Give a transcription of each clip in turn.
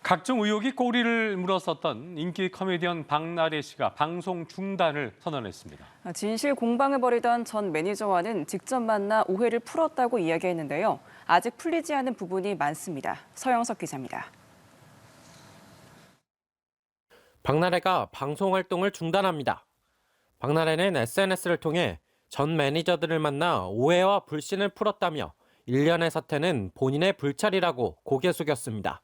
각종 의혹이 꼬리를 물었었던 인기 코미디언 박나래 씨가 방송 중단을 선언했습니다. 진실 공방을 벌이던 전 매니저와는 직접 만나 오해를 풀었다고 이야기했는데요. 아직 풀리지 않은 부분이 많습니다. 서영석 기자입니다. 박나래가 방송 활동을 중단합니다. 박나래는 SNS를 통해 전 매니저들을 만나 오해와 불신을 풀었다며 일련의 사태는 본인의 불찰이라고 고개 숙였습니다.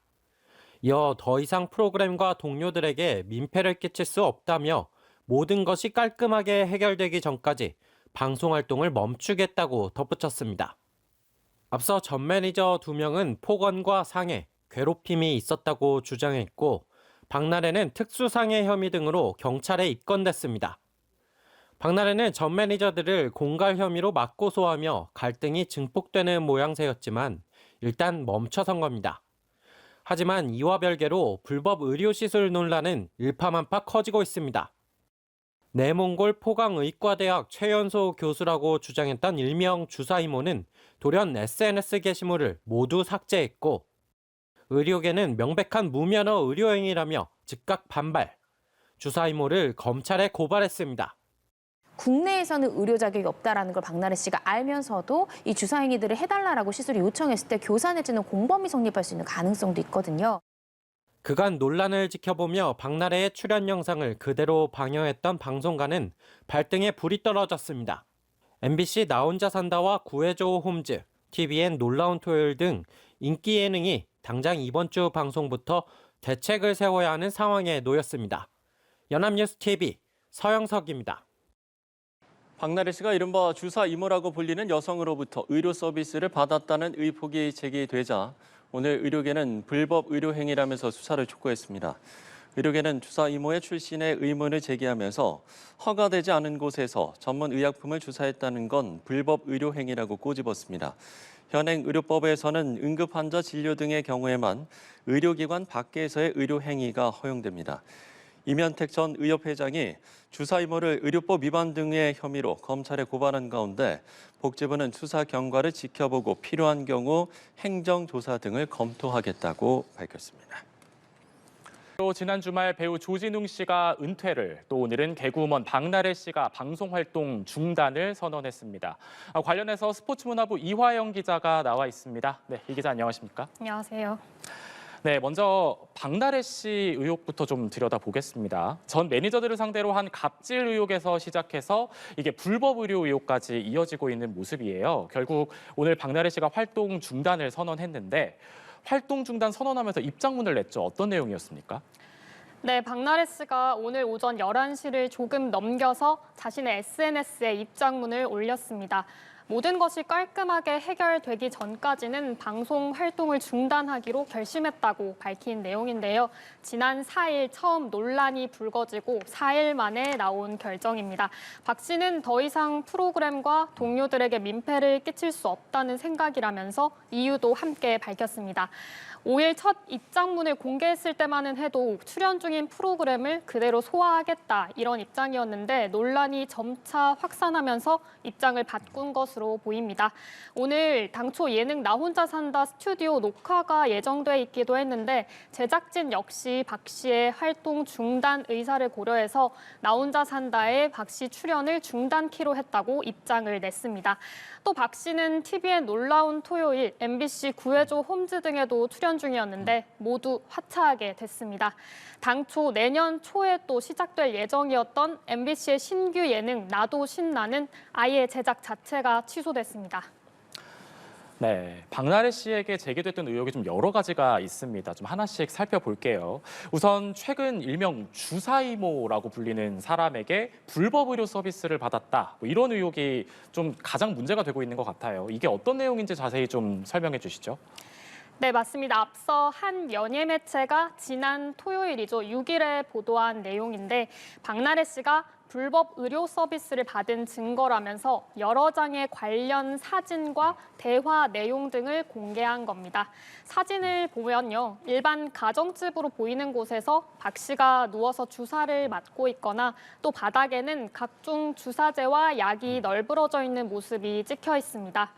이어 더 이상 프로그램과 동료들에게 민폐를 끼칠 수 없다며 모든 것이 깔끔하게 해결되기 전까지 방송 활동을 멈추겠다고 덧붙였습니다. 앞서 전 매니저 2명은 폭언과 상해, 괴롭힘이 있었다고 주장했고 박나래는 특수상해 혐의 등으로 경찰에 입건됐습니다. 박나래는 전 매니저들을 공갈 혐의로 맞고소하며 갈등이 증폭되는 모양새였지만 일단 멈춰선 겁니다. 하지만 이와 별개로 불법 의료시술 논란은 일파만파 커지고 있습니다. 내몽골 포강의과대학 최연소 교수라고 주장했던 일명 주사 이모는 돌연 SNS 게시물을 모두 삭제했고 의료계는 명백한 무면허 의료행위라며 즉각 반발, 주사 이모를 검찰에 고발했습니다. 국내에서는 의료 자격이 없다라는 걸 박나래 씨가 알면서도 이 주사 행위들을 해달라고 시술을 요청했을 때 교사 내지는 공범이 성립할 수 있는 가능성도 있거든요. 그간 논란을 지켜보며 박나래의 출연 영상을 그대로 방영했던 방송가는 발등에 불이 떨어졌습니다. MBC 나 혼자 산다와 구해줘 홈즈, TVN 놀라운 토요일 등 인기 예능이 당장 이번 주 방송부터 대책을 세워야 하는 상황에 놓였습니다. 연합뉴스 TV 서영석입니다. 박나래 씨가 이른바 주사 이모라고 불리는 여성으로부터 의료 서비스를 받았다는 의혹이 제기되자 오늘 의료계는 불법 의료 행위라면서 수사를 촉구했습니다. 의료계는 주사 이모의 출신에 의문을 제기하면서 허가되지 않은 곳에서 전문 의약품을 주사했다는 건 불법 의료 행위라고 꼬집었습니다. 현행 의료법에서는 응급 환자 진료 등의 경우에만 의료기관 밖에서의 의료 행위가 허용됩니다. 이면택 전 의협회장이 주사 이모를 의료법 위반 등의 혐의로 검찰에 고발한 가운데 복지부는 수사 경과를 지켜보고 필요한 경우 행정조사 등을 검토하겠다고 밝혔습니다. 또 지난 주말 배우 조진웅 씨가 은퇴를, 또 오늘은 개그우먼 박나래 씨가 방송 활동 중단을 선언했습니다. 관련해서 스포츠문화부 이화영 기자가 나와 있습니다. 네, 이 기자 안녕하십니까? 안녕하세요. 네, 먼저 박나래 씨 의혹부터 좀 들여다보겠습니다. 전 매니저들을 상대로 한 갑질 의혹에서 시작해서 이게 불법 의료 의혹까지 이어지고 있는 모습이에요. 결국 오늘 박나래 씨가 활동 중단을 선언했는데 활동 중단 선언하면서 입장문을 냈죠. 어떤 내용이었습니까? 네, 박나래 씨가 오늘 오전 11시를 조금 넘겨서 자신의 SNS에 입장문을 올렸습니다. 모든 것이 깔끔하게 해결되기 전까지는 방송 활동을 중단하기로 결심했다고 밝힌 내용인데요. 지난 4일 처음 논란이 불거지고 4일 만에 나온 결정입니다. 박 씨는 더 이상 프로그램과 동료들에게 민폐를 끼칠 수 없다는 생각이라면서 이유도 함께 밝혔습니다. 5일 첫 입장문을 공개했을 때만은 해도 출연 중인 프로그램을 그대로 소화하겠다 이런 입장이었는데 논란이 점차 확산하면서 입장을 바꾼 것으로 보입니다. 오늘 당초 예능 나 혼자 산다 스튜디오 녹화가 예정돼 있기도 했는데 제작진 역시 박 씨의 활동 중단 의사를 고려해서 나 혼자 산다에 박 씨 출연을 중단키로 했다고 입장을 냈습니다. 또 박 씨는 TVN 놀라운 토요일, MBC 구해줘 홈즈 등에도 출연 중이었는데 모두 하차하게 됐습니다. 당초 내년 초에 또 시작될 예정이었던 MBC의 신규 예능 나도 신나는 아예 제작 자체가 취소됐습니다. 네, 박나래 씨에게 제기됐던 의혹이 좀 여러 가지가 있습니다. 좀 하나씩 살펴볼게요. 우선 최근 일명 주사 이모라고 불리는 사람에게 불법 의료 서비스를 받았다. 이런 의혹이 좀 가장 문제가 되고 있는 것 같아요. 이게 어떤 내용인지 자세히 좀 설명해 주시죠. 네, 맞습니다. 앞서 한 연예 매체가 지난 토요일이죠. 6일에 보도한 내용인데 박나래 씨가 불법 의료 서비스를 받은 증거라면서 여러 장의 관련 사진과 대화 내용 등을 공개한 겁니다. 사진을 보면요. 일반 가정집으로 보이는 곳에서 박 씨가 누워서 주사를 맞고 있거나 또 바닥에는 각종 주사제와 약이 널브러져 있는 모습이 찍혀 있습니다.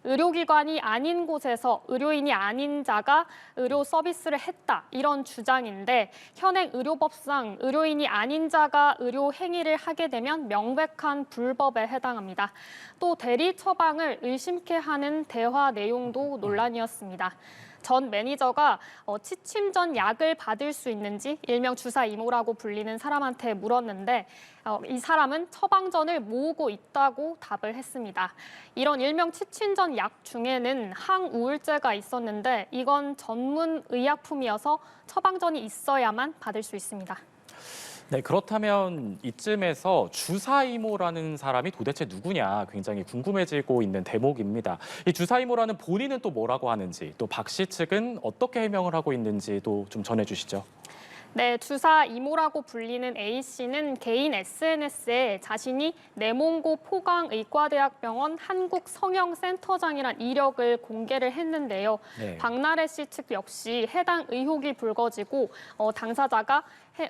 의료기관이 아닌 곳에서 의료인이 아닌 자가 의료 서비스를 했다 이런 주장인데 현행 의료법상 의료인이 아닌 자가 의료 행위를 하게 되면 명백한 불법에 해당합니다. 또 대리 처방을 의심케 하는 대화 내용도 논란이었습니다. 전 매니저가 취침 전 약을 받을 수 있는지 일명 주사 이모라고 불리는 사람한테 물었는데 이 사람은 처방전을 모으고 있다고 답을 했습니다. 이런 일명 취침 전 약 중에는 항우울제가 있었는데 이건 전문 의약품이어서 처방전이 있어야만 받을 수 있습니다. 네, 그렇다면 이쯤에서 주사이모라는 사람이 도대체 누구냐 굉장히 궁금해지고 있는 대목입니다. 이 주사이모라는 본인은 또 뭐라고 하는지, 또 박 씨 측은 어떻게 해명을 하고 있는지도 좀 전해주시죠. 네, 주사 이모라고 불리는 A 씨는 개인 SNS에 자신이 내몽고 포강의과대학병원 한국성형센터장이란 이력을 공개를 했는데요. 네. 박나래 씨 측 역시 해당 의혹이 불거지고 당사자가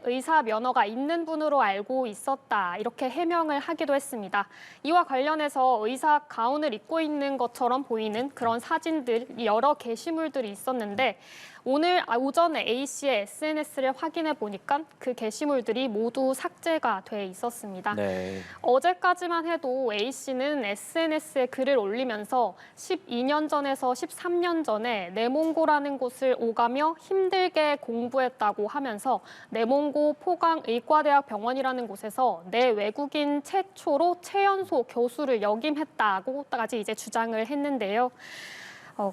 의사 면허가 있는 분으로 알고 있었다 이렇게 해명을 하기도 했습니다. 이와 관련해서 의사 가운을 입고 있는 것처럼 보이는 그런 사진들 여러 게시물들이 있었는데 오늘 오전에 A 씨의 SNS를 확인해 보니까 그 게시물들이 모두 삭제가 돼 있었습니다. 네. 어제까지만 해도 A 씨는 SNS에 글을 올리면서 12년 전에서 13년 전에 내몽고라는 곳을 오가며 힘들게 공부했다고 하면서 내몽고 포강의과대학 병원이라는 곳에서 내 외국인 최초로 최연소 교수를 역임했다고까지 이제 주장을 했는데요.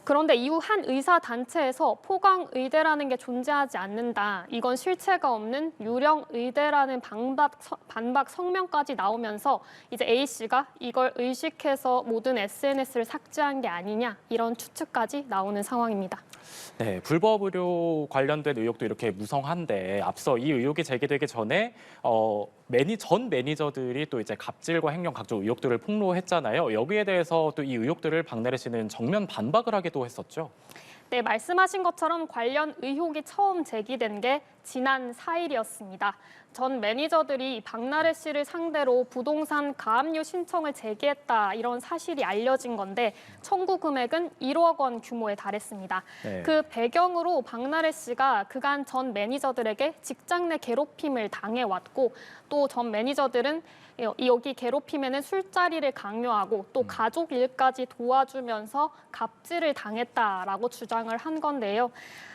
그런데 이후 한 의사 단체에서 포강의대라는 게 존재하지 않는다. 이건 실체가 없는 유령의대라는 반박 성명까지 나오면서 이제 A 씨가 이걸 의식해서 모든 SNS를 삭제한 게 아니냐 이런 추측까지 나오는 상황입니다. 네, 불법 의료 관련된 의혹도 이렇게 무성한데 앞서 이 의혹이 제기되기 전에 전 매니저들이 또 이제 갑질과 횡령 각종 의혹들을 폭로했잖아요. 여기에 대해서 또 이 의혹들을 박나래 씨는 정면 반박을 하기도 했었죠. 네, 말씀하신 것처럼 관련 의혹이 처음 제기된 게 지난 4일이었습니다. 전 매니저들이 박나래 씨를 상대로 부동산 가압류 신청을 제기했다 이런 사실이 알려진 건데 청구 금액은 1억 원 규모에 달했습니다. 네. 그 배경으로 박나래 씨가 그간 전 매니저들에게 직장 내 괴롭힘을 당해왔고 또 전 매니저들은 여기 괴롭힘에는 술자리를 강요하고 또 가족 일까지 도와주면서 갑질을 당했다라고 주장을 한 건데요.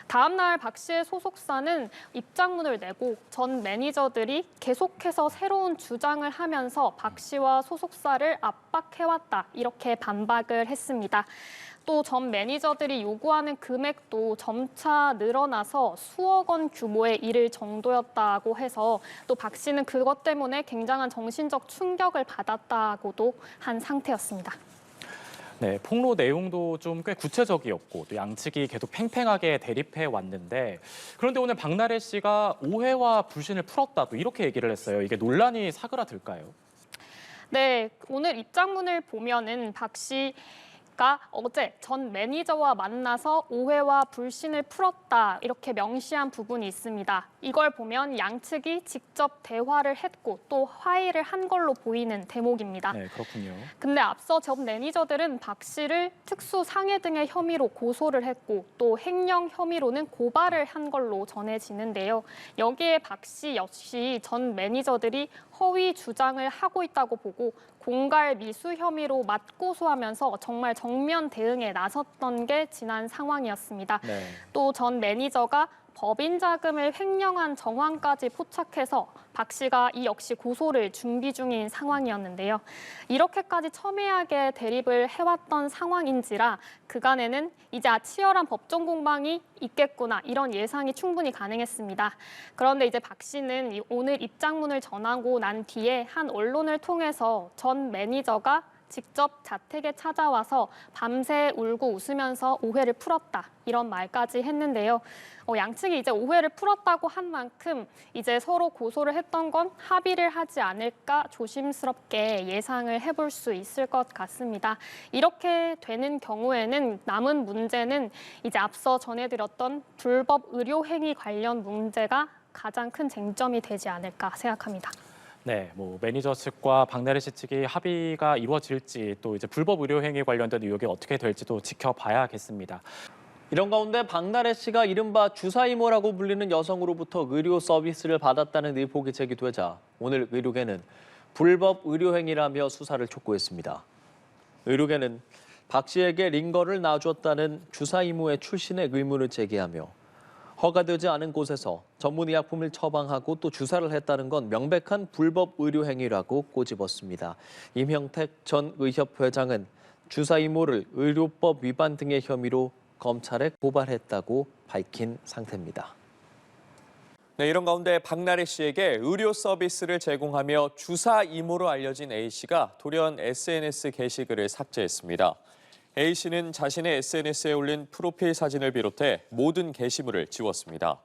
다음 날 박 씨의 소속사는 입장문을 내고 전 매니저들이 계속해서 새로운 주장을 하면서 박 씨와 소속사를 압박해왔다 이렇게 반박을 했습니다. 또 전 매니저들이 요구하는 금액도 점차 늘어나서 수억 원 규모에 이를 정도였다고 해서 또 박 씨는 그것 때문에 굉장한 정신적 충격을 받았다고도 한 상태였습니다. 네, 폭로 내용도 좀 꽤 구체적이었고 또 양측이 계속 팽팽하게 대립해 왔는데 그런데 오늘 박나래 씨가 오해와 불신을 풀었다 또 이렇게 얘기를 했어요. 이게 논란이 사그라들까요? 네, 오늘 입장문을 보면은 박 씨가 어제 전 매니저와 만나서 오해와 불신을 풀었다 이렇게 명시한 부분이 있습니다. 이걸 보면 양측이 직접 대화를 했고 또 화해를 한 걸로 보이는 대목입니다. 네, 그렇군요. 근데 앞서 전 매니저들은 박 씨를 특수 상해 등의 혐의로 고소를 했고 또 횡령 혐의로는 고발을 한 걸로 전해지는데요. 여기에 박 씨 역시 전 매니저들이 허위 주장을 하고 있다고 보고 공갈 미수 혐의로 맞고소하면서 정말 정면 대응에 나섰던 게 지난 상황이었습니다. 네. 또 전 매니저가 법인 자금을 횡령한 정황까지 포착해서 박 씨가 이 역시 고소를 준비 중인 상황이었는데요. 이렇게까지 첨예하게 대립을 해왔던 상황인지라 그간에는 이제 치열한 법정 공방이 있겠구나 이런 예상이 충분히 가능했습니다. 그런데 이제 박 씨는 오늘 입장문을 전하고 난 뒤에 한 언론을 통해서 전 매니저가 직접 자택에 찾아와서 밤새 울고 웃으면서 오해를 풀었다 이런 말까지 했는데요. 양측이 이제 오해를 풀었다고 한 만큼 이제 서로 고소를 했던 건 합의를 하지 않을까 조심스럽게 예상을 해볼 수 있을 것 같습니다. 이렇게 되는 경우에는 남은 문제는 이제 앞서 전해드렸던 불법 의료 행위 관련 문제가 가장 큰 쟁점이 되지 않을까 생각합니다. 네, 매니저 측과 박나래 씨 측이 합의가 이루어질지 또 이제 불법 의료 행위 관련된 의혹이 어떻게 될지도 지켜봐야겠습니다. 이런 가운데 박나래 씨가 이른바 주사이모라고 불리는 여성으로부터 의료 서비스를 받았다는 의혹이 제기되자 오늘 의료계는 불법 의료 행위라며 수사를 촉구했습니다. 의료계는 박 씨에게 링거를 놔줬다는 주사이모의 출신의 의문을 제기하며 허가되지 않은 곳에서 전문의약품을 처방하고 또 주사를 했다는 건 명백한 불법 의료 행위라고 꼬집었습니다. 임형택 전 의협 회장은 주사이모를 의료법 위반 등의 혐의로 검찰에 고발했다고 밝힌 상태입니다. 네, 이런 가운데 박나래 씨에게 의료 서비스를 제공하며 주사 이모로 알려진 A 씨가 돌연 SNS 게시글을 삭제했습니다. A 씨는 자신의 SNS에 올린 프로필 사진을 비롯해 모든 게시물을 지웠습니다.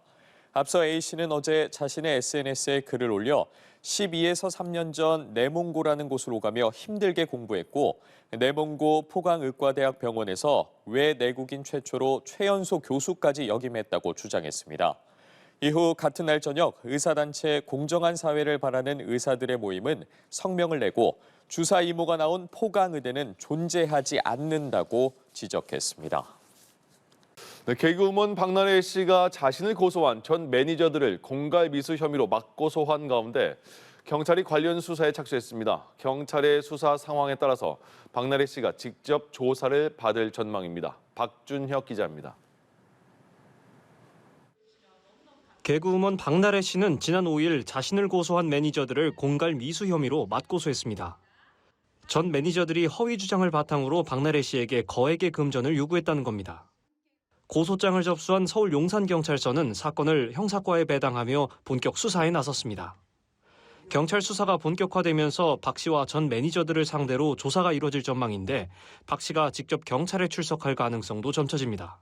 앞서 A 씨는 어제 자신의 SNS에 글을 올려 12에서 3년 전 내몽고라는 곳으로 가며 힘들게 공부했고 내몽고 포강의과대학 병원에서 외내국인 최초로 최연소 교수까지 역임했다고 주장했습니다. 이후 같은 날 저녁 의사단체 공정한 사회를 바라는 의사들의 모임은 성명을 내고 주사 이모가 나온 포강의대는 존재하지 않는다고 지적했습니다. 네, 개그우먼 박나래 씨가 자신을 고소한 전 매니저들을 공갈 미수 혐의로 맞고소한 가운데 경찰이 관련 수사에 착수했습니다. 경찰의 수사 상황에 따라서 박나래 씨가 직접 조사를 받을 전망입니다. 박준혁 기자입니다. 개그우먼 박나래 씨는 지난 5일 자신을 고소한 매니저들을 공갈 미수 혐의로 맞고소했습니다. 전 매니저들이 허위 주장을 바탕으로 박나래 씨에게 거액의 금전을 요구했다는 겁니다. 고소장을 접수한 서울 용산경찰서는 사건을 형사과에 배당하며 본격 수사에 나섰습니다. 경찰 수사가 본격화되면서 박 씨와 전 매니저들을 상대로 조사가 이루어질 전망인데 박 씨가 직접 경찰에 출석할 가능성도 점쳐집니다.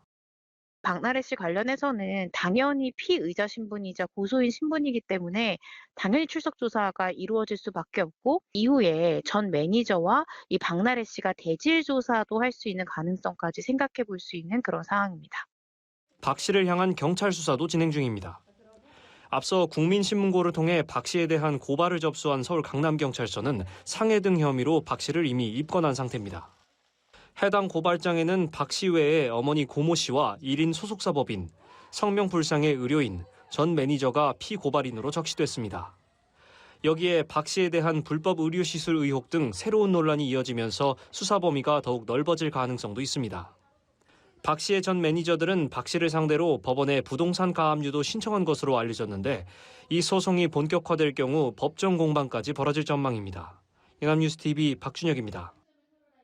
박나래 씨 관련해서는 당연히 피의자 신분이자 고소인 신분이기 때문에 당연히 출석 조사가 이루어질 수밖에 없고 이후에 전 매니저와 이 박나래 씨가 대질 조사도 할 수 있는 가능성까지 생각해 볼 수 있는 그런 상황입니다. 박 씨를 향한 경찰 수사도 진행 중입니다. 앞서 국민신문고를 통해 박 씨에 대한 고발을 접수한 서울 강남경찰서는 상해 등 혐의로 박 씨를 이미 입건한 상태입니다. 해당 고발장에는 박 씨 외에 어머니 고모 씨와 1인 소속사 법인, 성명불상의 의료인, 전 매니저가 피고발인으로 적시됐습니다. 여기에 박 씨에 대한 불법 의료시술 의혹 등 새로운 논란이 이어지면서 수사 범위가 더욱 넓어질 가능성도 있습니다. 박 씨의 전 매니저들은 박 씨를 상대로 법원에 부동산 가압류도 신청한 것으로 알려졌는데 이 소송이 본격화될 경우 법정 공방까지 벌어질 전망입니다. 연합뉴스TV 박준혁입니다.